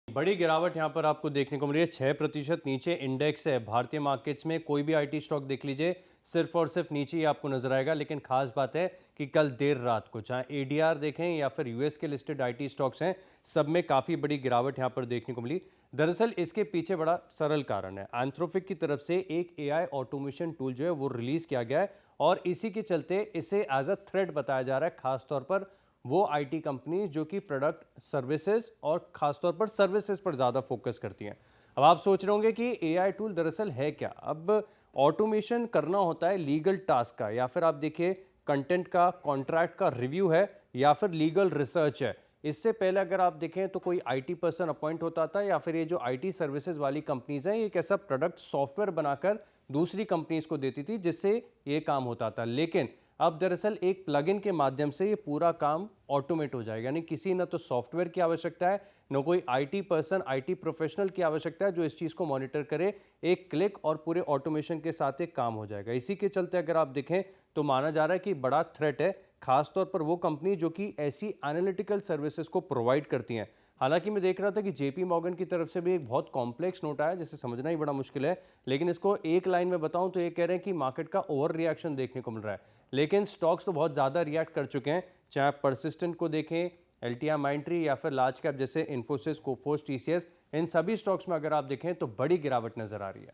बड़ी गिरावट यहां पर आपको देखने को मिल रही है। 6% नीचे इंडेक्स है भारतीय मार्केट्स में। कोई भी आईटी स्टॉक देख लीजिए, सिर्फ और सिर्फ नीचे ही आपको नजर आएगा। लेकिन खास बात है कि कल देर रात को चाहे एडीआर देखें या फिर यूएस के लिस्टेड आईटी स्टॉक्स हैं, सब में काफी बड़ी गिरावट यहां पर देखने को मिली। दरअसल इसके पीछे बड़ा सरल कारण है। एंथ्रोपिक की तरफ से एक एआई ऑटोमेशन टूल जो है वो रिलीज किया गया है और इसी के चलते इसे एज अ थ्रेट बताया जा रहा है, खासतौर पर वो आईटी कंपनी जो कि प्रोडक्ट सर्विसेज और खासतौर पर सर्विसेज पर ज़्यादा फोकस करती हैं। अब आप सोच रहे होंगे कि एआई टूल दरअसल है क्या। अब ऑटोमेशन करना होता है लीगल टास्क का, या फिर आप देखिए कंटेंट का, कॉन्ट्रैक्ट का रिव्यू है, या फिर लीगल रिसर्च है। इससे पहले अगर आप देखें तो कोई आईटी पर्सन अपॉइंट होता था, या फिर ये जो आईटी सर्विसेज वाली कंपनीज हैं, ये एक ऐसा प्रोडक्ट सॉफ्टवेयर बनाकर दूसरी कंपनीज को देती थी जिससे ये काम होता था। लेकिन अब दरअसल एक प्लगइन के माध्यम से ये पूरा काम ऑटोमेट हो जाएगा। यानी किसी न तो सॉफ्टवेयर की आवश्यकता है, न कोई आईटी पर्सन, आईटी प्रोफेशनल की आवश्यकता है जो इस चीज़ को मॉनिटर करे। एक क्लिक और पूरे ऑटोमेशन के साथ एक काम हो जाएगा। इसी के चलते अगर आप देखें तो माना जा रहा है कि बड़ा थ्रेट है, खासतौर पर वो कंपनी जो कि ऐसी एनालिटिकल सर्विसेज को प्रोवाइड करती हैं। हालांकि मैं देख रहा था कि जेपी मॉर्गन की तरफ से भी एक बहुत कॉम्प्लेक्स नोट आया जिसे समझना ही बड़ा मुश्किल है, लेकिन इसको एक लाइन में बताऊं तो ये कह रहे हैं कि मार्केट का ओवर रिएक्शन देखने को मिल रहा है। लेकिन स्टॉक्स तो बहुत ज़्यादा रिएक्ट कर चुके हैं, चाहे आप परसिस्टेंट को देखें, एलटीआर माइंट्री, या फिर लार्ज कैप जैसे इन्फोसिस, कोफोर्स, टीसीएस, इन सभी स्टॉक्स में अगर आप देखें तो बड़ी गिरावट नजर आ रही है।